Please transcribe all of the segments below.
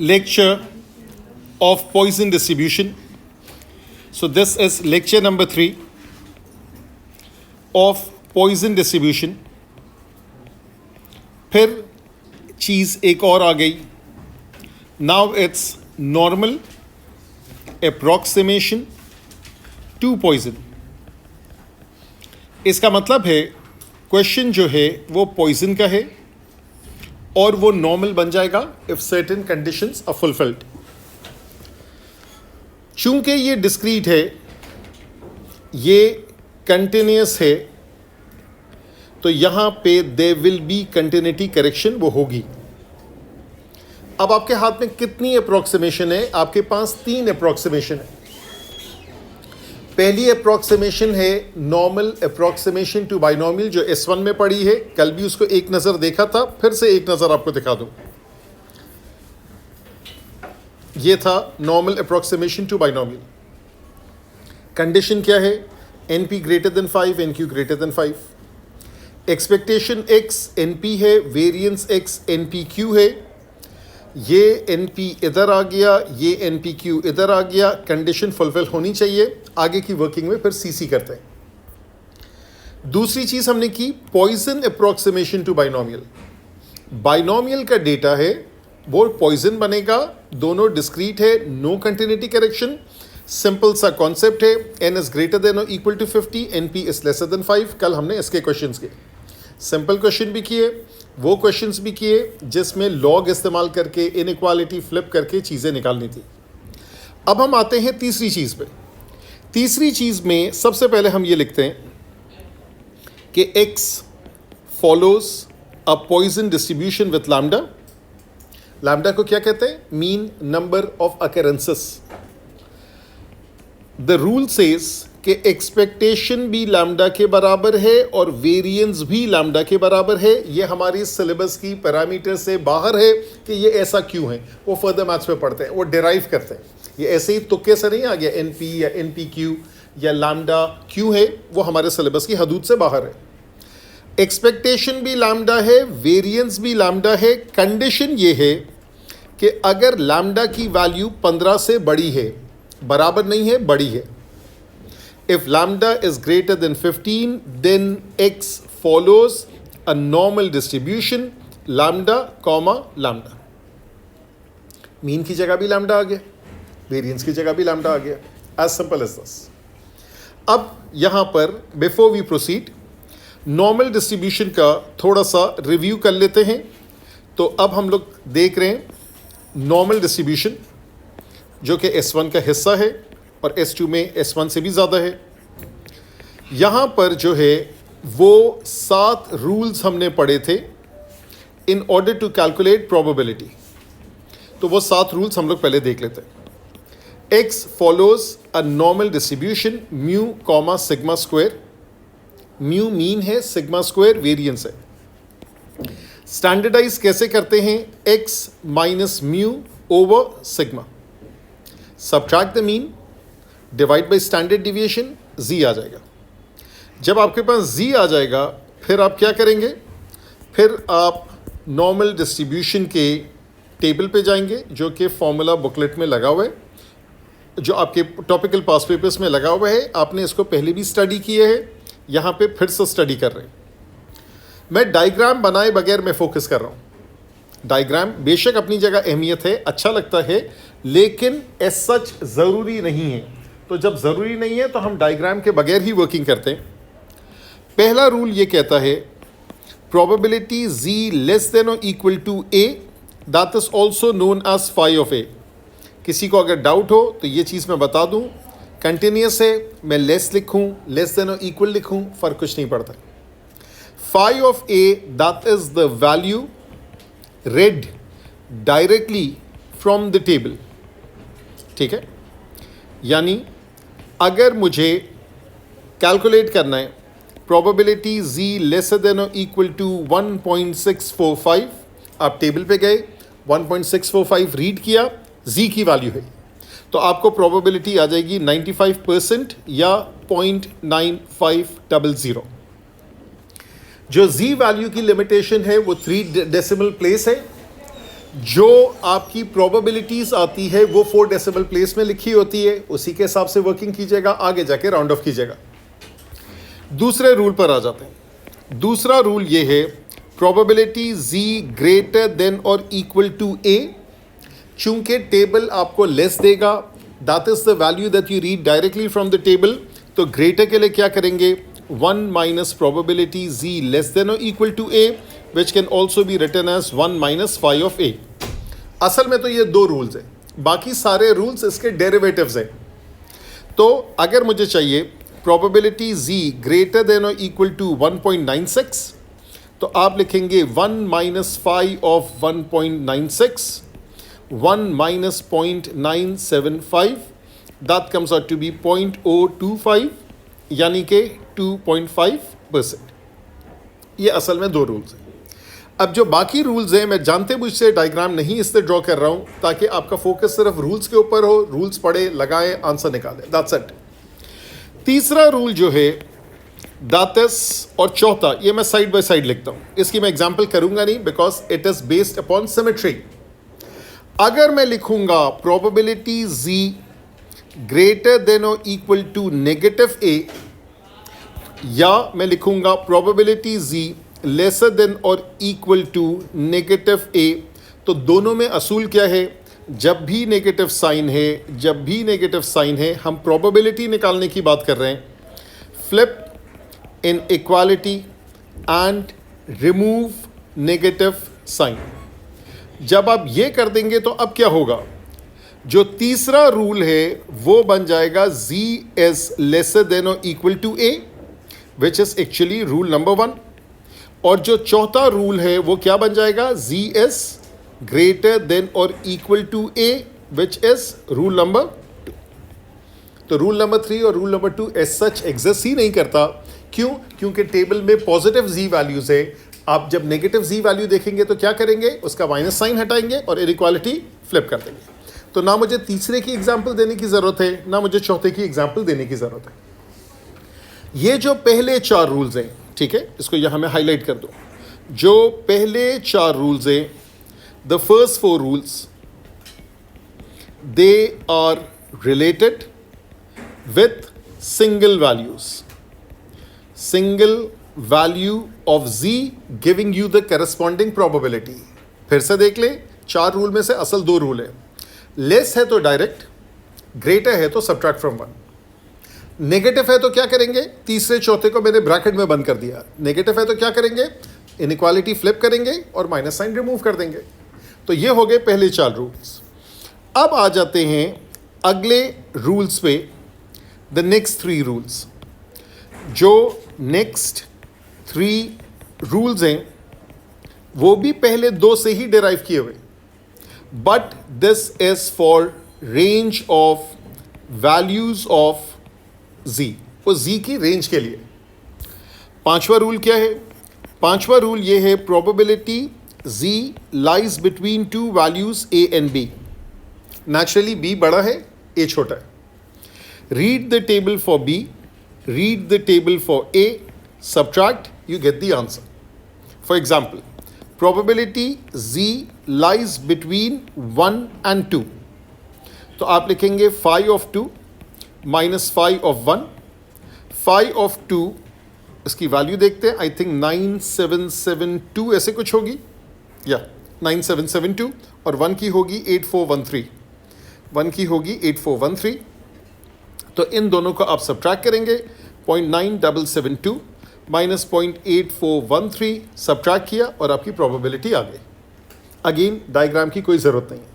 lecture of poison distribution. So this is lecture number 3 of poison distribution. फिर चीज़ एक और आ गई. Now it's normal approximation to poison. इसका मतलब है क्वेश्चन जो है वो पॉइजन का है और वो नॉर्मल बन जाएगा if certain conditions are fulfilled. चूंकि ये डिस्क्रीट है, ये कंटिन्यूस है, तो यहां पे they will be continuity correction वो होगी. अब आपके हाथ में कितनी अप्रोक्सीमेशन है? आपके पास 3 अप्रोक्सीमेशन है. पहली अप्रोक्सीमेशन है नॉर्मल अप्रोक्सीमेशन टू बाइनोमियल, जो S1 में पड़ी है. कल भी उसको एक नज़र देखा था, फिर से एक नज़र आपको दिखा दूं. ये था normal approximation to binomial. Condition क्या है? NP greater than 5, NQ greater than 5. Expectation X NP है, वेरिएंस X NPQ है. ये NP इधर आ गया, ये NPQ इधर आ गया. कंडीशन फुलफिल होनी चाहिए. आगे की वर्किंग में फिर CC करते हैं. दूसरी चीज़ हमने की Poisson approximation to binomial. Binomial का डेटा है वो पॉइजन बनेगा. दोनों डिस्क्रीट है, नो कंटिन्यूटी करेक्शन. सिंपल सा कॉन्सेप्ट है. N इज ग्रेटर देन और equal to 50, NP is lesser than 5. कल हमने इसके क्वेश्चंस किए, सिंपल क्वेश्चन भी किए, वो क्वेश्चंस भी किए जिसमें लॉग इस्तेमाल करके इनइक्वालिटी फ्लिप करके चीज़ें निकालनी थी. अब हम आते हैं तीसरी चीज़ पे. तीसरी चीज़ में सबसे पहले हम ये लिखते हैं कि X follows a Poisson distribution with lambda. Lambda को क्या कहते हैं? Mean number of occurrences. The rule says कि एक्सपेक्टेशन भी लैम्डा के बराबर है और वेरिएंस भी लैम्डा के बराबर है. ये हमारी सिलेबस की पैरामीटर से बाहर है कि ये ऐसा क्यों है. वो फर्दर मैथ्स में पढ़ते हैं, वो डिराइव करते हैं. ये ऐसे ही तुक्के से नहीं आ गया NP या NPQ या लैम्डा क्यों है, वो हमारे सिलेबस की हदूद से बाहर है. एक्सपेक्टेशन भी लैम्डा है, वेरिएंस भी लैम्डा है. कंडीशन ये है कि अगर लैम्डा की वैल्यू 15 से बड़ी है, बराबर नहीं है, बड़ी है. If lambda is greater than 15, then X follows a normal distribution lambda, lambda. Mean की जगह भी लैम्डा आ गया, वेरिएंस की जगह भी लैम्डा आ गया. As simple as this. अब यहाँ पर before we proceed normal distribution का थोड़ा सा रिव्यू कर लेते हैं. तो अब हम लोग देख रहे हैं नॉर्मल डिस्ट्रीब्यूशन जो कि S1 का हिस्सा है और S2 में S1 से भी ज़्यादा है. यहाँ पर जो है वो 7 रूल्स हमने पढ़े थे in order to calculate probability. तो वो 7 रूल्स हम लोग पहले देख लेते हैं. X follows a normal distribution mu comma sigma square. Mu mean है, सिग्मा स्क्वायर वेरिएंस है. स्टैंडर्डाइज कैसे करते हैं? X minus mu over sigma. Subtract the mean, divide by standard deviation, Z आ जाएगा. जब आपके पास Z आ जाएगा फिर आप क्या करेंगे? फिर आप नॉर्मल डिस्ट्रीब्यूशन के टेबल पे जाएंगे जो कि फॉर्मूला बुकलेट में लगा हुआ है, जो आपके टॉपिकल पास पेपर्स में लगा हुआ है. आपने इसको पहले भी स्टडी किए है, यहाँ पे फिर से स्टडी कर रहे हैं. मैं डायग्राम बनाए बगैर मैं फोकस कर रहा हूँ. डायग्राम बेशक अपनी जगह अहमियत है, अच्छा लगता है, लेकिन एज सच ज़रूरी नहीं है. तो जब ज़रूरी नहीं है तो हम डायग्राम के बगैर ही वर्किंग करते हैं. पहला रूल ये कहता है प्रोबेबिलिटी Z लेस देन और equal to A, that is also known as phi of A. किसी को अगर डाउट हो तो ये चीज़ मैं बता दूं, कंटिन्यूस है, मैं लेस लिखूं, लेस देन और इक्वल लिखूं, फ़र्क कुछ नहीं पड़ता. Phi of A that is the value read directly from the table. ठीक है, यानी अगर मुझे कैलकुलेट करना है प्रोबेबिलिटी Z लेसर देन और इक्वल टू 1.645, आप टेबल पे गए, 1.645 रीड किया, Z की वैल्यू है, तो आपको प्रोबेबिलिटी आ जाएगी 95% या 0.9500. जो Z वैल्यू की लिमिटेशन है वो 3 डेसिमल प्लेस है. जो आपकी प्रोबेबिलिटीज आती है वो 4 डेसिमल प्लेस में लिखी होती है, उसी के हिसाब से वर्किंग कीजिएगा, आगे जाके राउंड ऑफ कीजिएगा। दूसरे रूल पर आ जाते हैं। दूसरा रूल ये है, प्रोबेबिलिटी z ग्रेटर देन और इक्वल टू a। चूंकि टेबल आपको लेस देगा, that is the value that you read directly from the table, तो ग्रेटर के लिए क्या करेंगे, 1 minus probability z less than और equal to a, which can also be written as 1 minus phi of a। असल में तो ये 2 रूल्स हैं, बाकी सारे रूल्स इसके डेरिवेटिव्स हैं। तो अगर मुझे चाहिए प्रोबेबिलिटी z ग्रेटर देन और इक्वल टू 1.96, तो आप लिखेंगे 1 minus phi of 1.96, 1 minus 0.975, that comes out to be 0.025, यानी कि 2.5%। ये असल में 2 रूल्स हैं। अब जो बाकी रूल्स हैं, मैं जानते बुझ से डायग्राम नहीं इससे ड्रॉ कर रहा हूं ताकि आपका फोकस सिर्फ रूल्स के ऊपर हो, रूल्स पढ़े, लगाएं, आंसर निकालें, दैट्स इट। तीसरा रूल जो है दातस, और चौथा ये मैं साइड बाय साइड लिखता हूं, इसकी मैं एग्जांपल करूंगा नहीं because it is based upon symmetry. अगर मैं लिखूंगा प्रोबेबिलिटी z ग्रेटर देन और इक्वल टू नेगेटिव a, या मैं लिखूंगा प्रोबेबिलिटी z लेसर देन और इक्वल टू नेगेटिव a, तो दोनों में असूल क्या है, जब भी नेगेटिव साइन है, हम प्रोबेबिलिटी निकालने की बात कर रहे हैं। Flip inequality and remove negative sign. जब आप ये कर देंगे तो अब क्या होगा, जो तीसरा रूल है वो बन जाएगा z is लेसर देन और equal to a, which is actually rule number 1। और जो चौथा रूल है वो क्या बन जाएगा, z is ग्रेटर देन और equal to a, which is rule number 2। तो रूल नंबर 3 और rule number 2 as such exist ही नहीं करता। क्यों? क्योंकि टेबल में पॉजिटिव z वैल्यूज है। आप जब नेगेटिव z वैल्यू देखेंगे तो क्या करेंगे, उसका माइनस साइन हटाएंगे और इनइक्वालिटी फ्लिप कर देंगे। तो ना मुझे तीसरे की एग्जाम्पल देने की ज़रूरत है, ना मुझे चौथे की एग्जाम्पल देने की ज़रूरत है। ये जो पहले 4 रूल्स हैं, ठीक है, इसको यहाँ मैं हाईलाइट कर दूँ। जो पहले 4 रूल्स हैं, the first 4 rules, they are related with single values, single value of z giving you the corresponding probability. फिर से देख ले, 4 रूल में से असल 2 रूल है। लेस है तो डायरेक्ट, ग्रेटर है तो सब्ट्रैक्ट फ्रॉम 1, नेगेटिव है तो क्या करेंगे, तीसरे चौथे को मैंने ब्रैकेट में बंद कर दिया। नेगेटिव है तो क्या करेंगे, इनइक्वालिटी फ्लिप करेंगे और माइनस साइन रिमूव कर देंगे। तो ये हो गए पहले 4 रूल्स। अब आ जाते हैं अगले रूल्स पे, द नेक्स्ट 3 रूल्स। जो नेक्स्ट 3 रूल्स हैं वो भी पहले 2 से ही डिराइव किए हुए, but this is for range of values of z, वो z की रेंज के लिए। 5वां रूल क्या है, 5वां रूल ये है, probability z lies between 2 values a and b। Naturally b बड़ा है, a छोटा है। Read the table for b, read the table for a, subtract, you get the answer. For example, probability z lies between 1 and 2, तो आप लिखेंगे phi of 2 minus phi of 1। phi of 2 इसकी value देखते हैं, I think 9772 ऐसे कुछ होगी, या 9772, और 1 की होगी 8413, 1 की होगी 8413। तो इन दोनों को आप सब्ट्रैक्ट करेंगे, 0.9772 माइनस 0.8413 सब्ट्रैक्ट किया और आपकी प्रोबेबिलिटी आ गई। अगेन डायग्राम की कोई ज़रूरत नहीं है।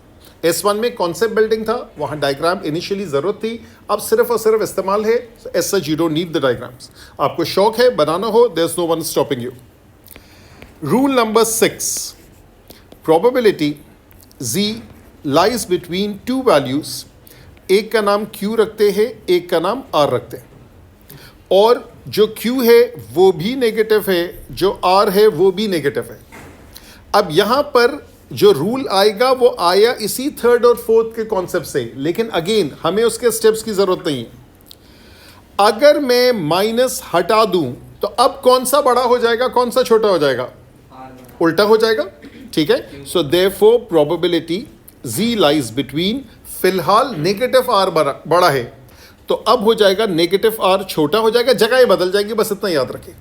S1 में कॉन्सेप्ट बिल्डिंग था, वहाँ डायग्राम इनिशियली ज़रूरत थी, अब सिर्फ और सिर्फ इस्तेमाल है। As such you don't need the diagrams. आपको शौक है बनाना हो, there is no one stopping you. Rule number 6, probability z lies between 2 values, एक का नाम Q रखते हैं, एक का नाम R रखते हैं, और जो Q है वो भी नेगेटिव है, जो R है वो भी नेगेटिव है। अब यहाँ पर जो रूल आएगा वो आया इसी 3rd और 4th के कॉन्सेप्ट से, लेकिन अगेन हमें उसके स्टेप्स की ज़रूरत नहीं है। अगर मैं माइनस हटा दूं तो अब कौन सा बड़ा हो जाएगा, कौन सा छोटा हो जाएगा, उल्टा हो जाएगा, ठीक है. So therefore probability z lies between, फिलहाल नेगेटिव आर बड़ा है तो अब हो जाएगा नेगेटिव आर छोटा हो जाएगा, जगहें बदल जाएंगी, बस इतना याद रखें,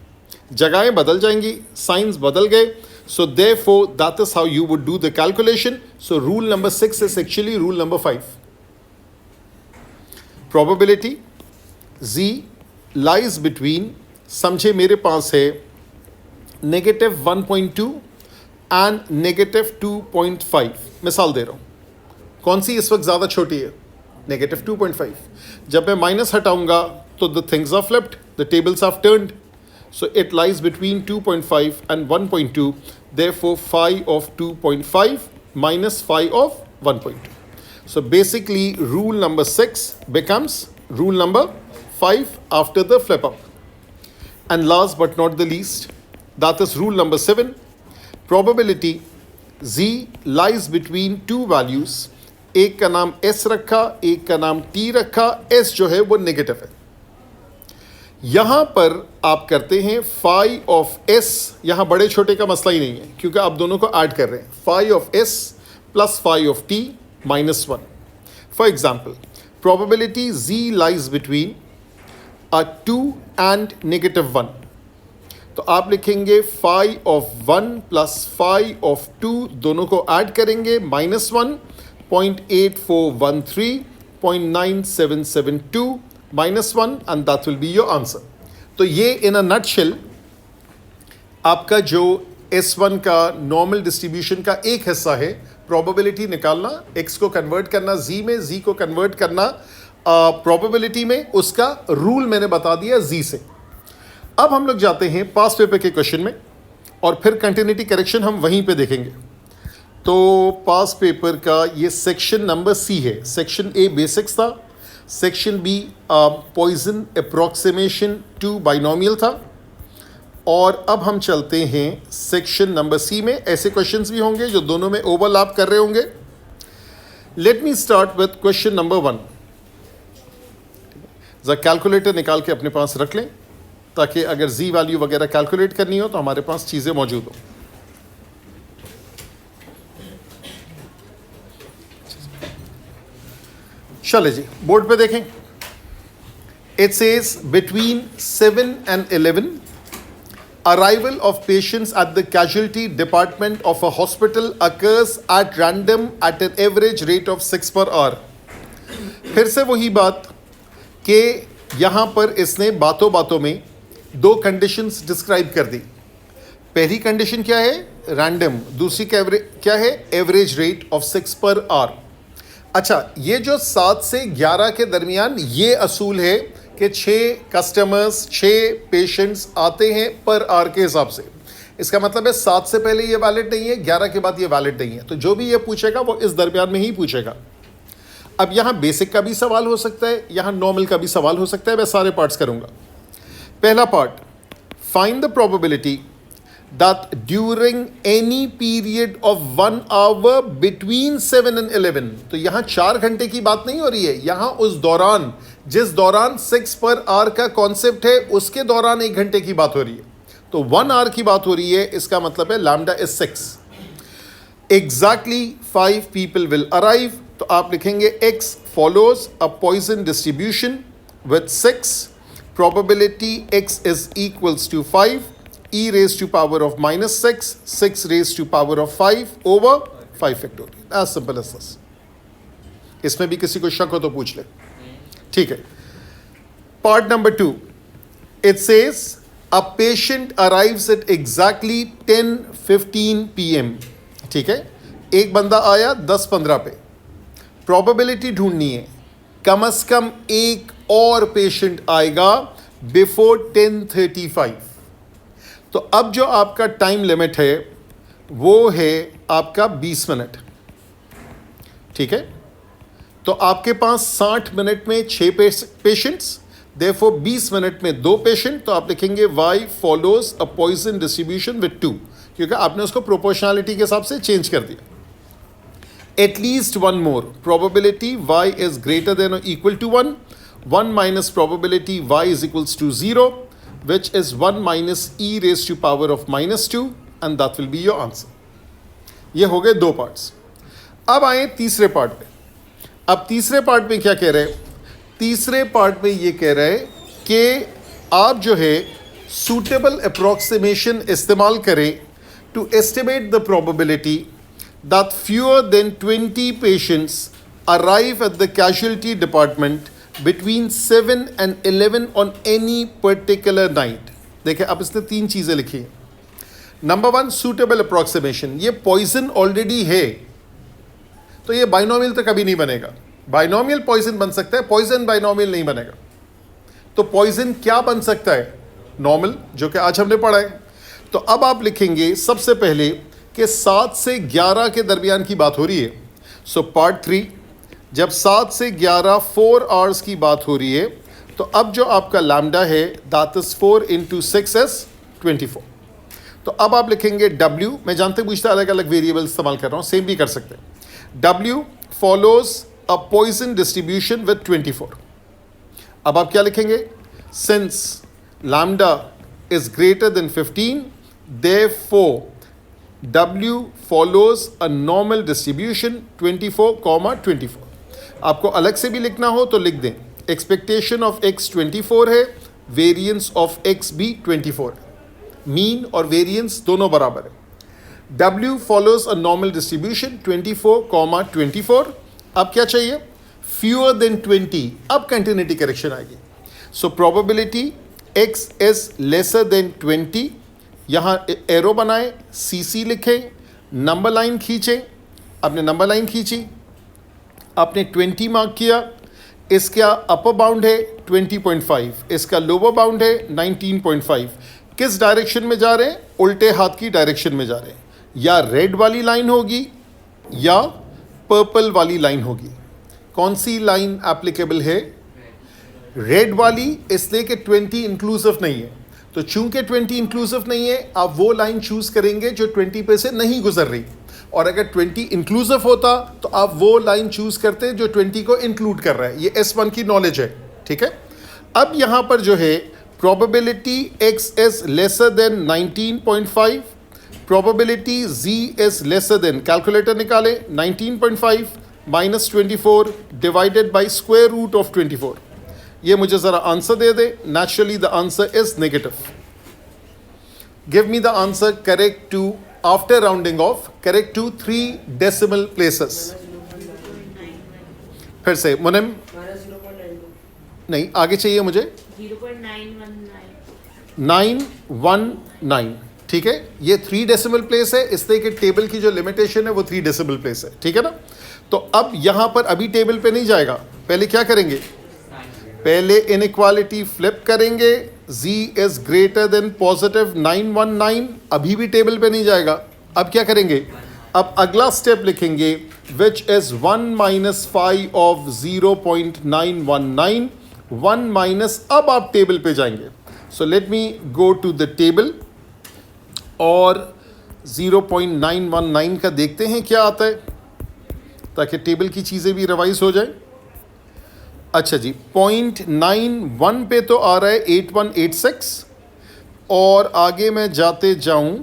जगहें बदल जाएंगी, साइंस बदल गए. So therefore that is how you would do the calculation. So rule number 6 is actually rule number 5. Probability z lies between, समझे मेरे पास है नेगेटिव 1.2 एंड नेगेटिव 2.5. मिसाल दे रहा हूं, कौन सी इस वक्त ज़्यादा छोटी है? नेगेटिव 2.5. जब मैं माइनस हटाऊंगा तो the things are flipped, the tables are turned. So it lies between 2.5 and 1.2. Therefore phi of 2.5 minus phi of 1.2. So basically rule number 6 becomes rule number 5 after the flip up. And last but not the least, that is rule number 7. Probability z lies between two values. एक का नाम s रखा, एक का नाम t रखा. s जो है वो नेगेटिव है. यहां पर आप करते हैं phi of s, यहां बड़े छोटे का मसला ही नहीं है क्योंकि आप दोनों को ऐड कर रहे हैं. phi of s plus phi of t minus 1. For example, probability z lies between a 2 and negative 1. तो आप लिखेंगे phi of 1 plus phi of 2, दोनों को ऐड करेंगे, minus 1, 0.8413, 0.9772, minus 1, and that will be your answer. तो ये in a nutshell आपका जो S1 का नॉर्मल डिस्ट्रीब्यूशन का एक हिस्सा है. प्रोबेबिलिटी निकालना, x को कन्वर्ट करना z में, z को कन्वर्ट करना प्रोबेबिलिटी में, उसका रूल मैंने बता दिया z से. अब हम लोग जाते हैं पास पेपर के क्वेश्चन में और फिर कंटिन्यूटी करेक्शन हम वहीं पे देखेंगे. तो पास पेपर का ये सेक्शन नंबर सी है. सेक्शन ए बेसिक्स था, section B Poisson approximation to binomial था, और अब हम चलते हैं सेक्शन नंबर सी में. ऐसे क्वेश्चंस भी होंगे जो दोनों में ओवरलैप कर रहे होंगे. Let me start with question number 1. जरा कैलकुलेटर निकाल के अपने पास रख लें ताकि अगर जी वैल्यू वगैरह कैलकुलेट करनी हो तो हमारे पास चीज़ें मौजूद हो. चले जी, बोर्ड पे देखें. It says between 7 and 11 arrival of patients at the casualty department of a hospital occurs at random at an average rate of 6 per hour. फिर से वही बात कि यहाँ पर इसने बातों बातों में दो कंडीशंस डिस्क्राइब कर दी. पहली कंडीशन क्या है? रैंडम. दूसरी क्या है? Average rate of 6 per hour. अच्छा, ये जो 7 से 11 के दरमियान ये असूल है कि 6 कस्टमर्स, 6 पेशेंट्स आते हैं पर आवर के हिसाब से. इसका मतलब है 7 से पहले ये वैलिड नहीं है, 11 के बाद ये वैलिड नहीं है. तो जो भी ये पूछेगा वो इस दरमियान में ही पूछेगा. अब यहाँ बेसिक का भी सवाल हो सकता है, यहाँ नॉर्मल का भी सवाल हो सकता है. मैं सारे पार्ट्स करूँगा. पहला part, find the probability that during any period of 1 hour between 7 and 11. तो यहाँ 4 घंटे की बात नहीं हो रही है, यहाँ उस दौरान, जिस दौरान 6 पर आवर का कॉन्सेप्ट है उसके दौरान 1 घंटे की बात हो रही है. तो 1 आवर की बात हो रही है, इसका मतलब है lambda is 6. Exactly 5 people will arrive. तो आप लिखेंगे x follows a Poisson distribution with 6. Probability x is equals to 5. e raised to power of minus 6, 6 raised to power of 5 over 5 factorial. As simple as this. इसमें भी किसी को शक हो तो पूछ ले. ठीक है. Part number 2. It says a patient arrives at exactly 10:15 PM. ठीक है. एक बंदा आया 10:15 पे. Probability ढूंढनी है. कम से कम एक और पेशेंट आएगा बिफोर 10:35. तो अब जो आपका टाइम लिमिट है वो है आपका 20 मिनट. ठीक है. तो आपके पास 60 मिनट में 6 पेशेंट्स, देयरफॉर 20 मिनट में 2 पेशेंट. तो आप लिखेंगे y follows a Poisson distribution with 2, क्योंकि आपने उसको प्रोपोर्शनलिटी के हिसाब से चेंज कर दिया. At least one more. Probability y is greater than or equal to 1. 1 minus probability y is equals to 0, which is 1 minus e raised to power of minus 2, and that will be your answer. ये हो गए दो parts. अब आए तीसरे part पे। अब तीसरे पार्ट में क्या कह रहे हैं? तीसरे पार्ट में ये कह रहे हैं कि आप जो है सूटेबल अप्रॉक्सीमेशन इस्तेमाल करें to estimate the probability that fewer than 20 patients arrive at the casualty department between 7 and 11 on any particular night। देखिए अब इसने तीन चीज़ें लिखी हैं। Number one, suitable approximation. ये पॉइजन ऑलरेडी है तो ये बाइनोमियल तो कभी नहीं बनेगा। बाइनोमियल पॉइजन बन सकता है, पॉइजन बाइनोमियल नहीं बनेगा। तो पॉइजन क्या बन सकता है? नॉर्मल, जो कि आज हमने पढ़ा है। तो अब आप लिखेंगे सबसे पहले कि 7 से 11 के दरमियान की बात हो रही है। सो पार्ट 3, जब 7 से 11 4 आवर्स की बात हो रही है तो अब जो आपका लैम्डा है दैट इज 4 इंटू 6 इज 24। तो अब आप लिखेंगे W, मैं जानते पूछते अलग अलग वेरिएबल इस्तेमाल कर रहा हूँ, सेम भी कर सकते हैं। W follows a Poisson distribution with 24। अब आप क्या लिखेंगे? Since lambda is greater then 15 therefore W follows a normal distribution 24,24। आपको अलग से भी लिखना हो तो लिख दें, एक्सपेक्टेशन ऑफ x 24 है, वेरिएंस ऑफ x भी 24 है, मीन और वेरिएंस दोनों बराबर है। W follows a normal distribution 24,24। अब क्या चाहिए? Fewer than 20। अब कंटिन्यूटी करेक्शन आएगी। So probability x is lesser then 20। यहाँ एरो बनाए, CC लिखें, नंबर लाइन खींचें। आपने नंबर लाइन खींची, आपने 20 मार्क किया। इसका अपर बाउंड है 20.5, इसका लोअर बाउंड है 19.5। किस डायरेक्शन में जा रहे हैं? उल्टे हाथ की डायरेक्शन में जा रहे हैं। या रेड वाली लाइन होगी या पर्पल वाली लाइन होगी। कौन सी लाइन एप्लीकेबल है? रेड वाली, इसलिए कि 20 इंक्लूसिव नहीं है। तो चूंकि 20 इंक्लूसिव नहीं है, आप वो लाइन चूज करेंगे जो 20 पे से नहीं गुजर रही। और अगर 20 इंक्लूसिव होता तो आप वो लाइन चूज करते जो 20 को इंक्लूड कर रहा है। ये S1 की नॉलेज है, ठीक है। अब यहाँ पर जो है probability x is lesser than 19.5, probability z is lesser than, calculator निकाले, 19.5 minus 24 divided by square root of 24। ये मुझे ज़रा आंसर दे दे। Naturally the answer is negative. Give me the answer correct to, after rounding off, correct to 3 decimal places. फिर से मुनिम, नहीं आगे चाहिए मुझे 919। ठीक है, ये 3 डेसिमल प्लेस है, इसलिए कि टेबल की जो लिमिटेशन है वो 3 डेसिमल प्लेस है, ठीक है ना। तो अब यहां पर अभी टेबल पे नहीं जाएगा, पहले क्या करेंगे? पहले इनइक्वालिटी फ्लिप करेंगे। z is greater then positive 919, अभी भी टेबल पे नहीं जाएगा। अब क्या करेंगे? अब अगला स्टेप लिखेंगे which is 1 minus 5 of 0.919, 1 minus, अब आप टेबल पे जाएंगे। So let me go to the table और 0.919 का देखते हैं क्या आता है, ताकि टेबल की चीज़ें भी रिवाइज हो जाए। अच्छा जी, 0.91 पे तो आ रहा है 8186, और आगे मैं जाते जाऊं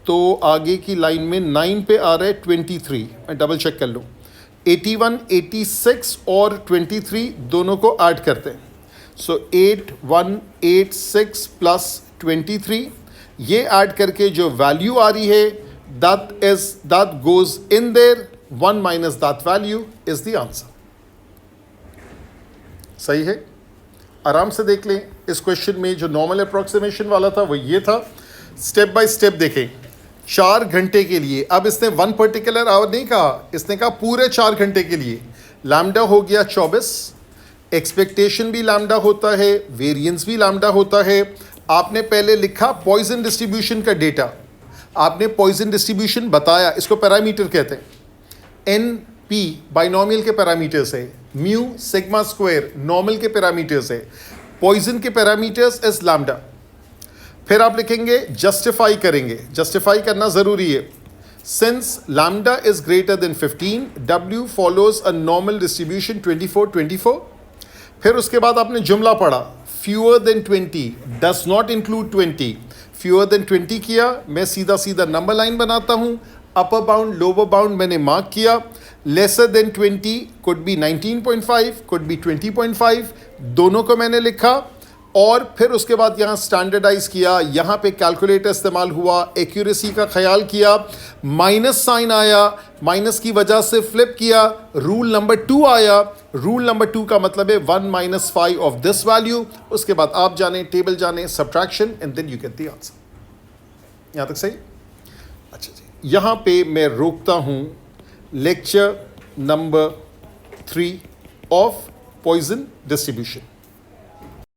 तो आगे की लाइन में 9 पे आ रहा है 23। मैं डबल चेक कर लूँ, 81, 86 और 23 दोनों को ऐड करते हैं। सो 8186 प्लस 23, ये ऐड करके जो वैल्यू आ रही है that goes in their, 1 minus that value is the answer. सही है, आराम से देख लें। इस क्वेश्चन में जो नॉर्मल अप्रॉक्सीमेशन वाला था वो ये था। स्टेप बाय स्टेप देखें। 4 घंटे के लिए, अब इसने 1 पर्टिकुलर आवर नहीं कहा, इसने कहा पूरे 4 घंटे के लिए। लैम्डा हो गया 24, एक्सपेक्टेशन भी लैम्डा होता है, वेरिएंस भी लैम्डा होता है। आपने पहले लिखा पॉइजन डिस्ट्रीब्यूशन का डेटा, आपने पॉइजन डिस्ट्रीब्यूशन बताया, इसको पैरामीटर कहते हैं। NP बाइनोमियल के पैरामीटर्स है, म्यू सिग्मा स्क्वायर नॉर्मल के पैरामीटर्स है, पॉइजन के पैरामीटर्स इज लैम्डा। फिर आप लिखेंगे जस्टिफाई करेंगे, जस्टिफाई करना ज़रूरी है। Since lambda is greater then 15, W follows a normal distribution 24-24। फिर उसके बाद आपने जुमला पढ़ा, fewer than 20 does not include 20। Fewer than 20 किया, मैं सीधा सीधा नंबर लाइन बनाता हूँ, अपर बाउंड लोअर बाउंड मैंने मार्क किया. Lesser than 20 could be 19.5, could be 20.5, दोनों को मैंने लिखा. और फिर उसके बाद यहाँ स्टैंडर्डाइज किया, यहाँ पे कैलकुलेटर इस्तेमाल हुआ, एक्यूरेसी का ख्याल किया, माइनस साइन आया, माइनस की वजह से फ्लिप किया, रूल नंबर 2 आया. रूल नंबर 2 का मतलब है 1 - 5 ऑफ दिस वैल्यू. उसके बाद आप जाने टेबल जाने, subtraction, and then you get the answer. यहाँ तक सही? अच्छा जी, यहाँ पे मैं रोकता हूँ lecture number 3 of Poisson distribution.